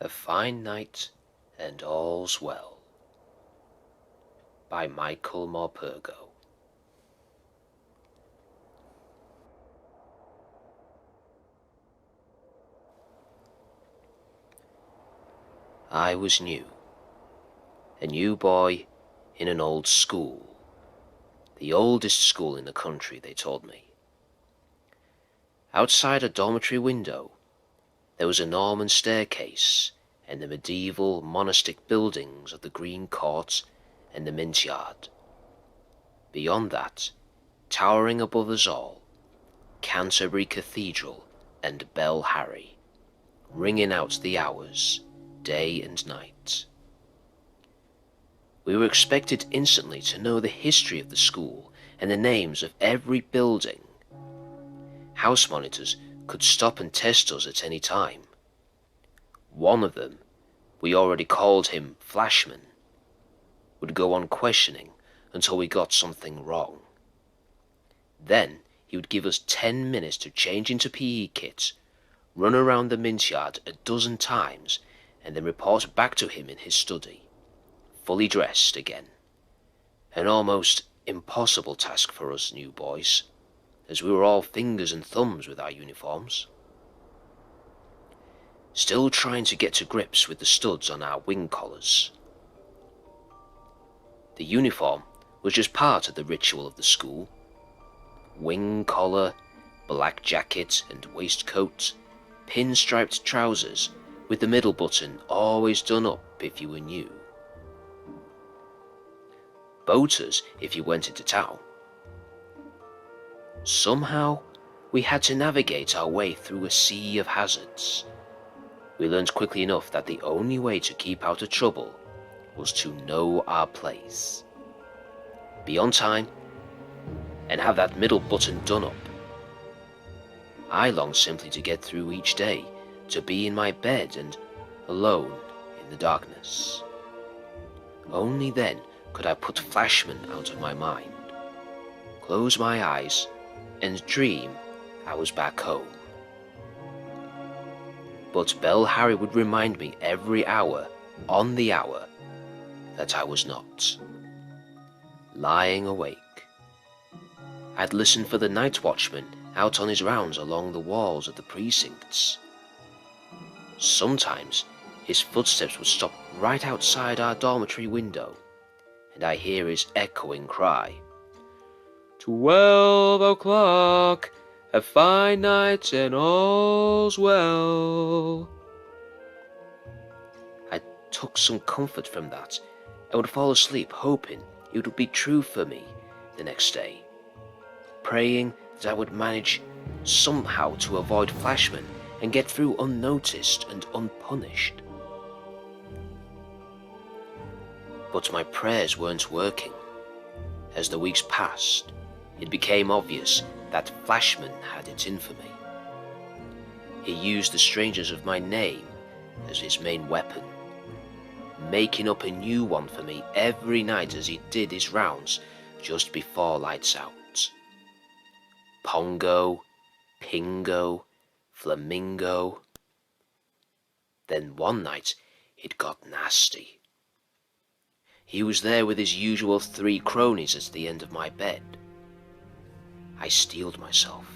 A Fine Night and All's Well by Michael Morpurgo. I was new, a new boy in an old school, the oldest school in the country, they told me. Outside a dormitory window, there was a Norman staircase and the medieval monastic buildings of the Green Court and the Mint Yard. Beyond that, towering above us all, Canterbury Cathedral and Bell Harry, ringing out the hours, day and night. We were expected instantly to know the history of the school and the names of every building. House monitors could stop and test us at any time. One of them, we already called him Flashman, would go on questioning until we got something wrong. Then he would give us 10 minutes to change into PE kit, run around the Mint Yard a dozen times, and then report back to him in his study, fully dressed again. An almost impossible task for us new boys, as we were all fingers and thumbs with our uniforms. Still trying to get to grips with the studs on our wing collars. The uniform was just part of the ritual of the school. Wing collar, black jacket and waistcoat, pinstriped trousers with the middle button always done up if you were new. Boaters if you went into town. Somehow, we had to navigate our way through a sea of hazards. We learned quickly enough that the only way to keep out of trouble was to know our place. Be on time, and have that middle button done up. I longed simply to get through each day, to be in my bed and alone in the darkness. Only then could I put Flashman out of my mind, close my eyes, and dream I was back home. But Bell Harry would remind me every hour, on the hour, that I was not. Lying awake. I'd listen for the night watchman out on his rounds along the walls of the precincts. Sometimes his footsteps would stop right outside our dormitory window, and I hear his echoing cry, 12 o'clock, a fine night and all's well. I took some comfort from that and would fall asleep hoping it would be true for me the next day, praying that I would manage somehow to avoid Flashman and get through unnoticed and unpunished. But my prayers weren't working. As the weeks passed, it became obvious that Flashman had it in for me. He used the strangeness of my name as his main weapon, making up a new one for me every night as he did his rounds just before lights out. Pongo, Pingo, Flamingo. Then one night it got nasty. He was there with his usual 3 cronies at the end of my bed. I steeled myself.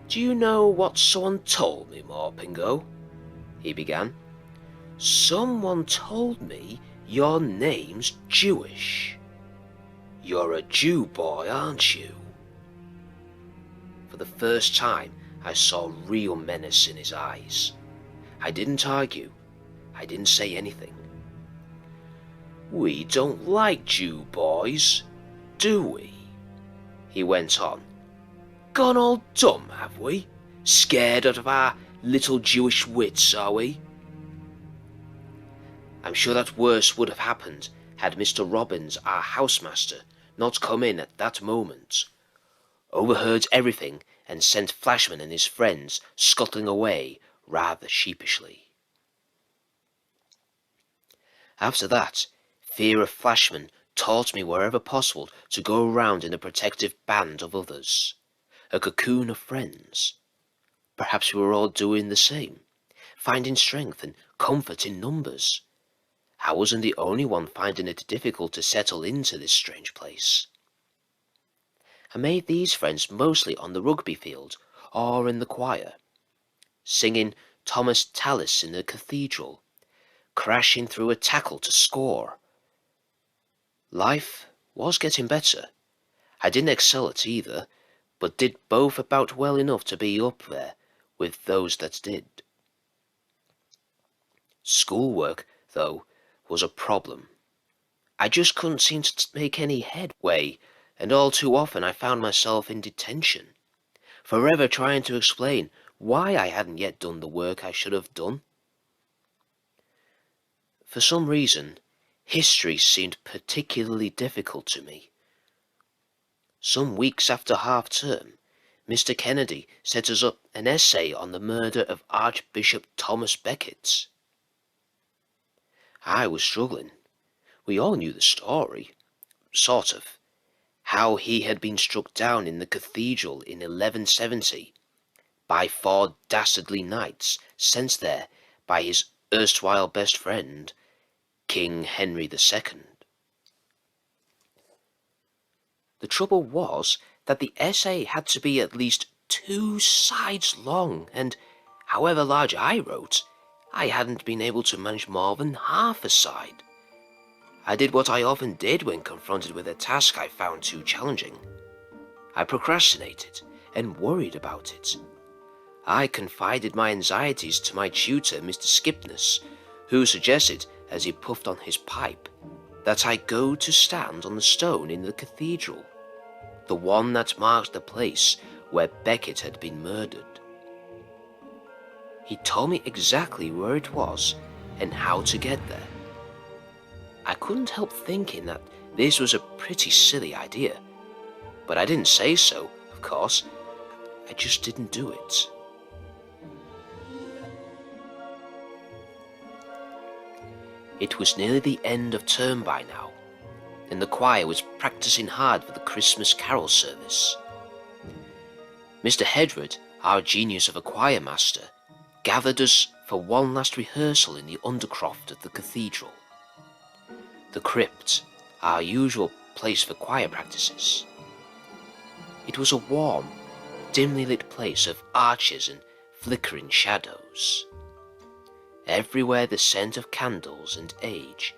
Do you know what someone told me, Morpurgo? He began. Someone told me your name's Jewish. You're a Jew boy, aren't you? For the first time, I saw real menace in his eyes. I didn't argue. I didn't say anything. We don't like Jew boys, do we? He went on. Gone all dumb, have we? Scared out of our little Jewish wits, are we? I'm sure that worse would have happened had Mr. Robbins, our housemaster, not come in at that moment, overheard everything and sent Flashman and his friends scuttling away rather sheepishly. After that, fear of Flashman taught me wherever possible to go around in a protective band of others, a cocoon of friends, Perhaps we were all doing the same, finding strength and comfort in numbers. I wasn't the only one finding it difficult to settle into this strange place. I made these friends mostly on the rugby field or in the choir, singing Thomas Tallis in the Cathedral, crashing through a tackle to score. Life was getting better. I didn't excel at either, but did both about well enough to be up there with those that did. Schoolwork, though, was a problem. I just couldn't seem to make any headway, and all too often I found myself in detention, forever trying to explain why I hadn't yet done the work I should have done. For some reason, history seemed particularly difficult to me. Some weeks after half-term, Mr. Kennedy set us up an essay on the murder of Archbishop Thomas Beckett. I was struggling. We all knew the story, sort of, how he had been struck down in the cathedral in 1170 by 4 dastardly knights sent there by his erstwhile best friend, King Henry II. The trouble was that the essay had to be at least 2 sides long, and however large I wrote, I hadn't been able to manage more than half a side. I did what I often did when confronted with a task I found too challenging. I procrastinated and worried about it. I confided my anxieties to my tutor, Mr. Skipness, who suggested, as he puffed on his pipe, that I go to stand on the stone in the cathedral, the one that marks the place where Beckett had been murdered. He told me exactly where it was and how to get there. I couldn't help thinking that this was a pretty silly idea, but I didn't say so, of course. I just didn't do it. It was nearly the end of term by now, and the choir was practicing hard for the Christmas carol service. Mr. Hedred, our genius of a choir master, gathered us for one last rehearsal in the undercroft of the cathedral. The crypt, our usual place for choir practices. It was a warm, dimly lit place of arches and flickering shadows. Everywhere the scent of candles and age.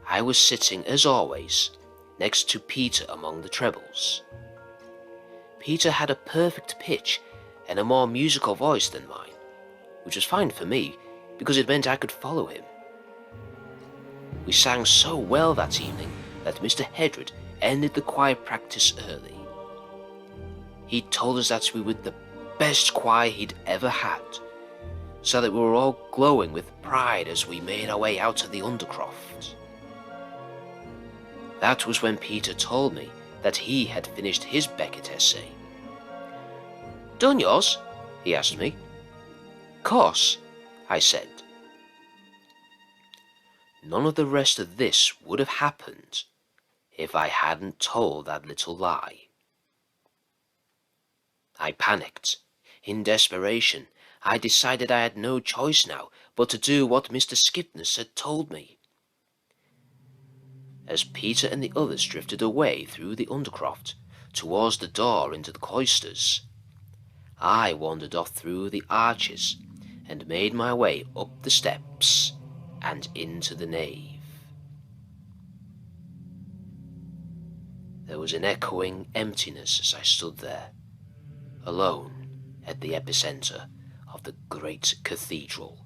I was sitting, as always, next to Peter among the trebles. Peter had a perfect pitch and a more musical voice than mine, which was fine for me because it meant I could follow him. We sang so well that evening that Mr. Hedred ended the choir practice early. He told us that we were the best choir he'd ever had, so that we were all glowing with pride as we made our way out of the undercroft. That was when Peter told me that he had finished his Beckett essay. "Done yours?" he asked me. "Course," I said. None of the rest of this would have happened if I hadn't told that little lie. I panicked. In desperation, I decided I had no choice now but to do what Mr. Skipness had told me. As Peter and the others drifted away through the undercroft towards the door into the cloisters, I wandered off through the arches and made my way up the steps and into the nave. There was an echoing emptiness as I stood there, alone at the epicenter of the great cathedral.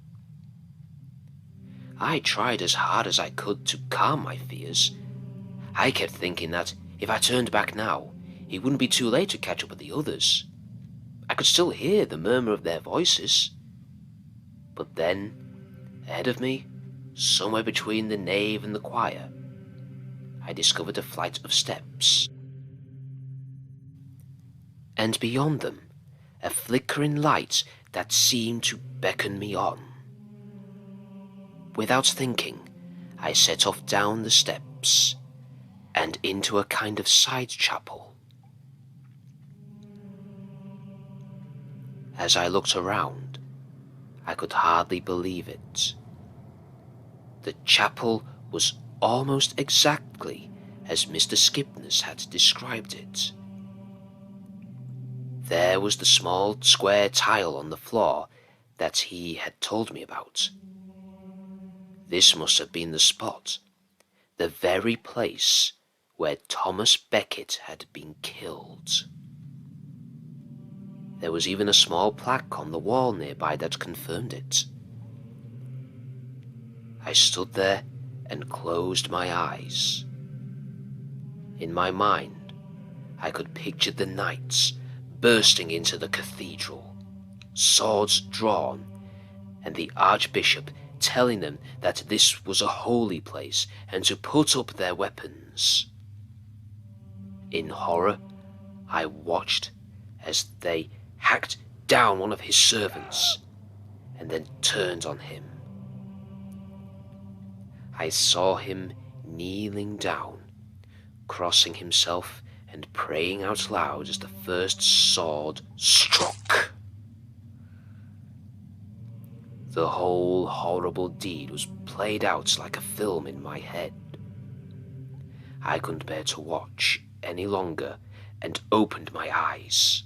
I tried as hard as I could to calm my fears. I kept thinking that if I turned back now, it wouldn't be too late to catch up with the others. I could still hear the murmur of their voices. But then, ahead of me, somewhere between the nave and the choir, I discovered a flight of steps. And beyond them, a flickering light that seemed to beckon me on. Without thinking, I set off down the steps and into a kind of side chapel. As I looked around, I could hardly believe it. The chapel was almost exactly as Mr. Skipness had described it. There was the small square tile on the floor that he had told me about. This must have been the spot, the very place where Thomas Beckett had been killed. There was even a small plaque on the wall nearby that confirmed it. I stood there and closed my eyes. In my mind, I could picture the knights bursting into the cathedral, swords drawn, and the Archbishop telling them that this was a holy place and to put up their weapons. In horror, I watched as they hacked down one of his servants and then turned on him. I saw him kneeling down, crossing himself and praying out loud as the first sword struck. The whole horrible deed was played out like a film in my head. I couldn't bear to watch any longer and opened my eyes.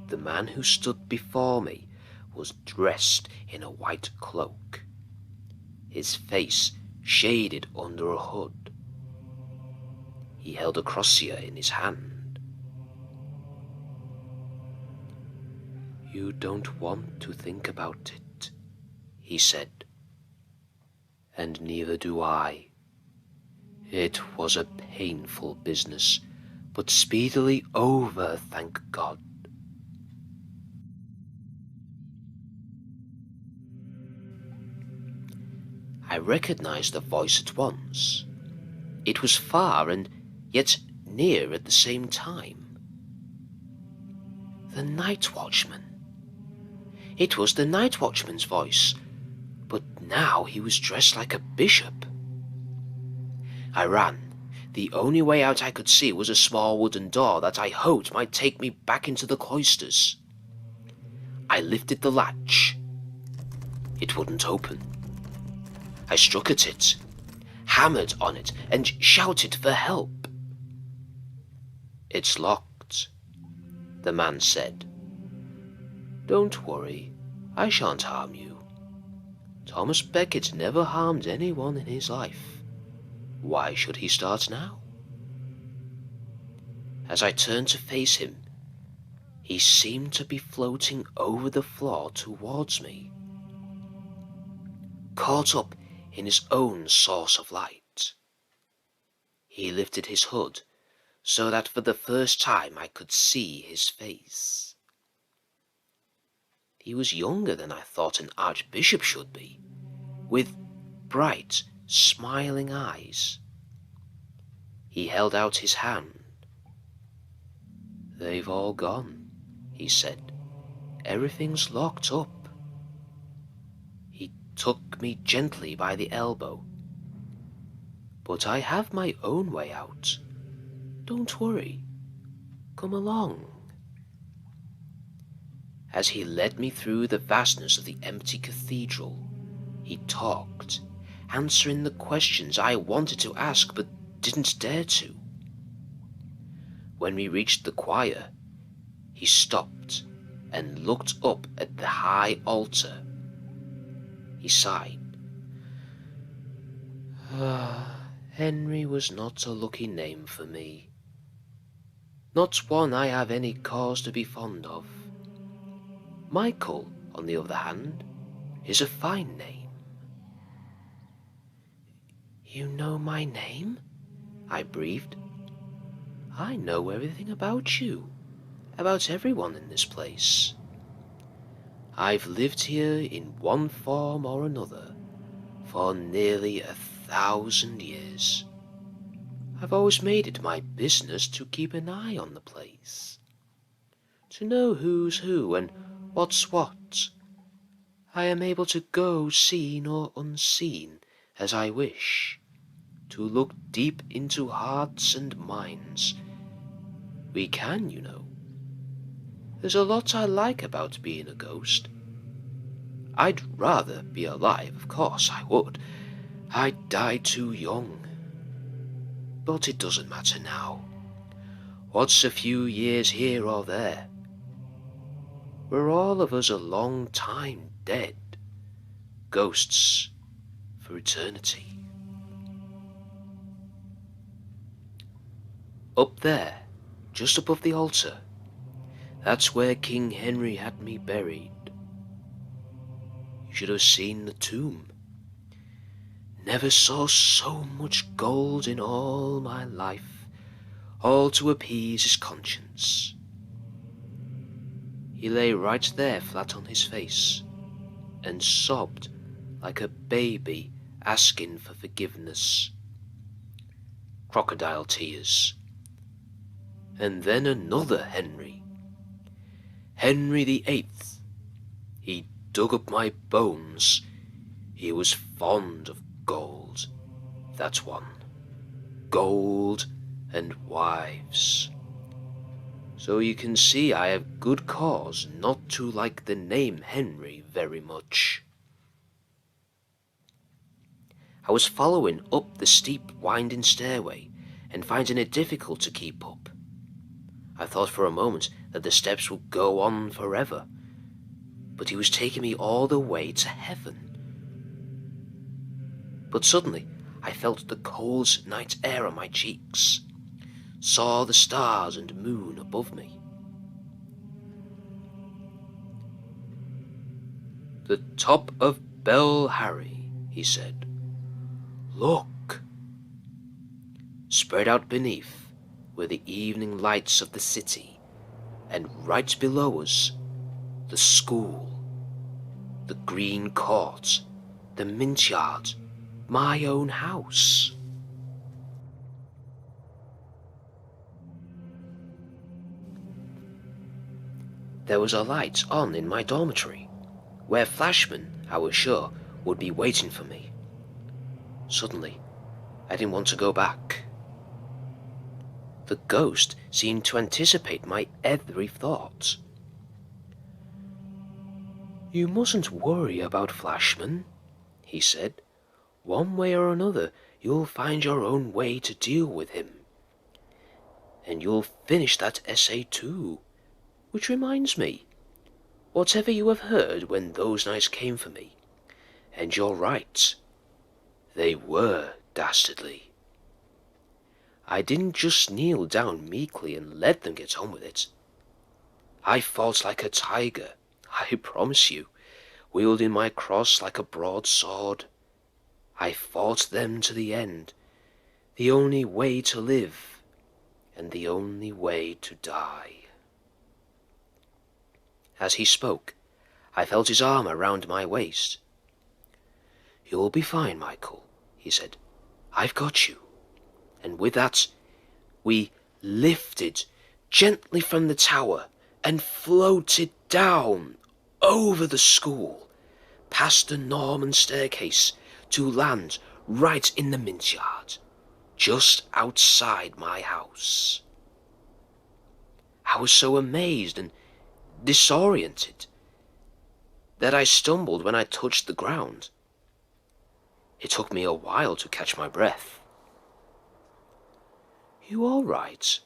The man who stood before me was dressed in a white cloak, his face shaded under a hood. He held a crosier in his hand. "You don't want to think about it," he said. "And neither do I. It was a painful business, but speedily over, thank God." I recognized the voice at once. It was far and yet near at the same time. The night watchman. It was the night watchman's voice, but now he was dressed like a bishop. I ran. The only way out I could see was a small wooden door that I hoped might take me back into the cloisters. I lifted the latch. It wouldn't open. I struck at it, hammered on it, and shouted for help. "It's locked," the man said. "Don't worry, I shan't harm you. Thomas Beckett never harmed anyone in his life. Why should he start now?" As I turned to face him, he seemed to be floating over the floor towards me, caught up in his own source of light. He lifted his hood so that for the first time I could see his face. He was younger than I thought an archbishop should be, with bright, smiling eyes. He held out his hand. "They've all gone," he said. "Everything's locked up." He took me gently by the elbow. "But I have my own way out. Don't worry. Come along." As he led me through the vastness of the empty cathedral, he talked, answering the questions I wanted to ask but didn't dare to. When we reached the choir, he stopped and looked up at the high altar. He sighed. Henry was not a lucky name for me. Not one I have any cause to be fond of. Michael, on the other hand, is a fine name." "You know my name?" I breathed. "I know everything about you, about everyone in this place. I've lived here in one form or another for nearly 1,000 years. I've always made it my business to keep an eye on the place, to know who's who and what's what. I am able to go seen or unseen as I wish, to look deep into hearts and minds. We can, you know, There's a lot I like about being a ghost. I'd rather be alive, of course I would. I died too young. But it doesn't matter now. What's a few years here or there? We're all of us a long time dead. Ghosts for eternity. Up there, just above the altar, that's where King Henry had me buried. You should have seen the tomb. Never saw so much gold in all my life, all to appease his conscience. He lay right there flat on his face, and sobbed like a baby asking for forgiveness. Crocodile tears. And then another Henry. Henry the Eighth. He dug up my bones. He was fond of gold, that one. Gold and wives. So you can see I have good cause not to like the name Henry very much. I was following up the steep, winding stairway and finding it difficult to keep up. I thought for a moment that the steps would go on forever, but he was taking me all the way to heaven. But suddenly I felt the cold night air on my cheeks, saw the stars and moon above me. "The top of Bell Harry," he said. "Look." Spread out beneath were the evening lights of the city, and right below us, the school, the green court, the mint yard, my own house. There was a light on in my dormitory, where flashmen, I was sure, would be waiting for me. Suddenly, I didn't want to go back. The ghost seemed to anticipate my every thought. "You mustn't worry about flashmen," he said. "One way or another, you'll find your own way to deal with him. And you'll finish that essay too. Which reminds me, whatever you have heard when those nights came for me, and you're right, they were dastardly. I didn't just kneel down meekly and let them get on with it. I fought like a tiger, I promise you, wielding my cross like a broadsword. I fought them to the end, the only way to live, and the only way to die." As he spoke, I felt his arm around my waist. "You'll be fine, Michael," he said. "I've got you." And with that, we lifted gently from the tower and floated down over the school, past the Norman staircase, to land right in the mint yard, just outside my house. I was so amazed and disoriented that I stumbled when I touched the ground. It took me a while to catch my breath. "You all right?"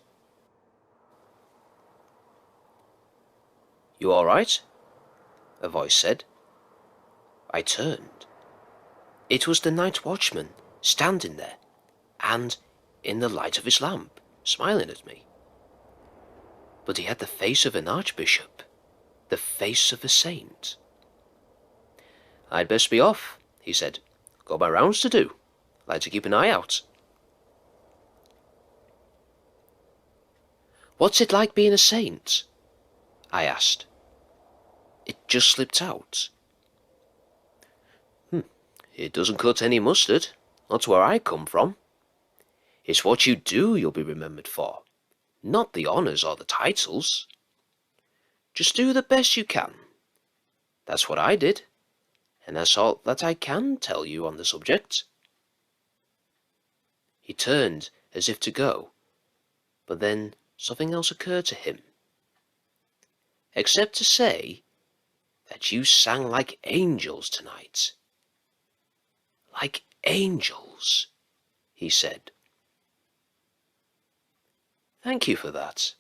"You all right?" a voice said. I turned. It was the night watchman standing there, and in the light of his lamp, smiling at me. But he had the face of an archbishop, the face of a saint. "I'd best be off," he said. "Got my rounds to do. Like to keep an eye out." "What's it like being a saint?" I asked. It just slipped out. "It doesn't cut any mustard, not where I come from. It's what you do you'll be remembered for, not the honours or the titles. Just do the best you can. That's what I did, and that's all that I can tell you on the subject." He turned as if to go, but then something else occurred to him. except to say that you sang like angels tonight." "Like angels," he said. "Thank you for that."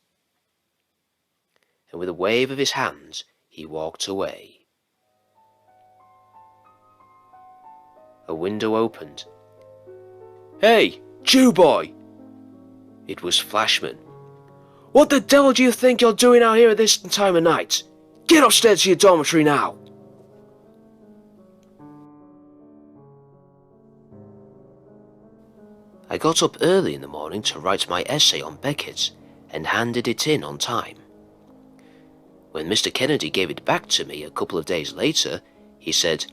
And with a wave of his hand, he walked away. A window opened. "Hey, Jew boy!" It was Flashman. "What the devil do you think you're doing out here at this time of night? Get upstairs to your dormitory now!" I got up early in the morning to write my essay on Beckett and handed it in on time. When Mr. Kennedy gave it back to me a couple of days later, he said,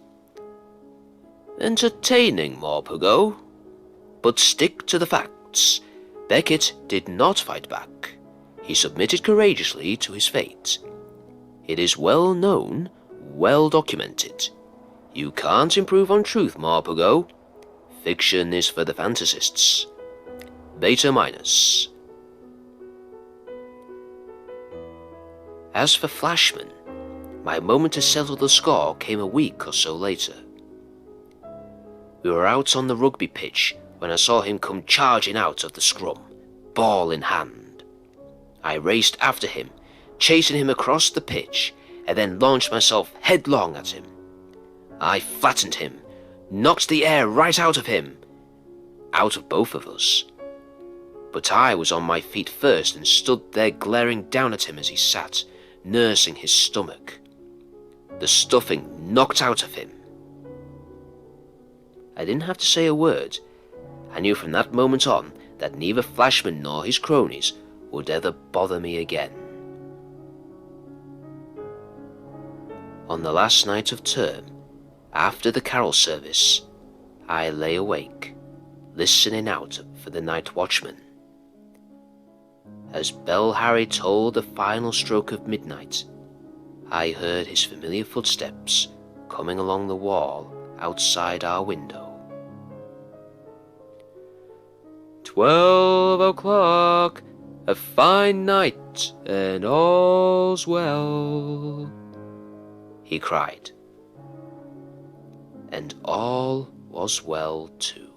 "Entertaining, Morpurgo, but stick to the facts. Beckett did not fight back. He submitted courageously to his fate. It is well known, well documented. You can't improve on truth, Morpurgo. Fiction is for the fantasists. Beta minus." As for Flashman, my moment to settle the score came a week or so later. We were out on the rugby pitch when I saw him come charging out of the scrum, ball in hand. I raced after him, chasing him across the pitch, and then launched myself headlong at him. I flattened him, knocked the air right out of him, out of both of us. But I was on my feet first and stood there glaring down at him as he sat, nursing his stomach. The stuffing knocked out of him. I didn't have to say a word. I knew from that moment on that neither Flashman nor his cronies would ever bother me again. On the last night of term, after the carol service, I lay awake, listening out for the night watchman. As Bell Harry tolled the final stroke of midnight, I heard his familiar footsteps coming along the wall outside our window. 12 o'clock, a fine night, and all's well, he cried. And all was well too.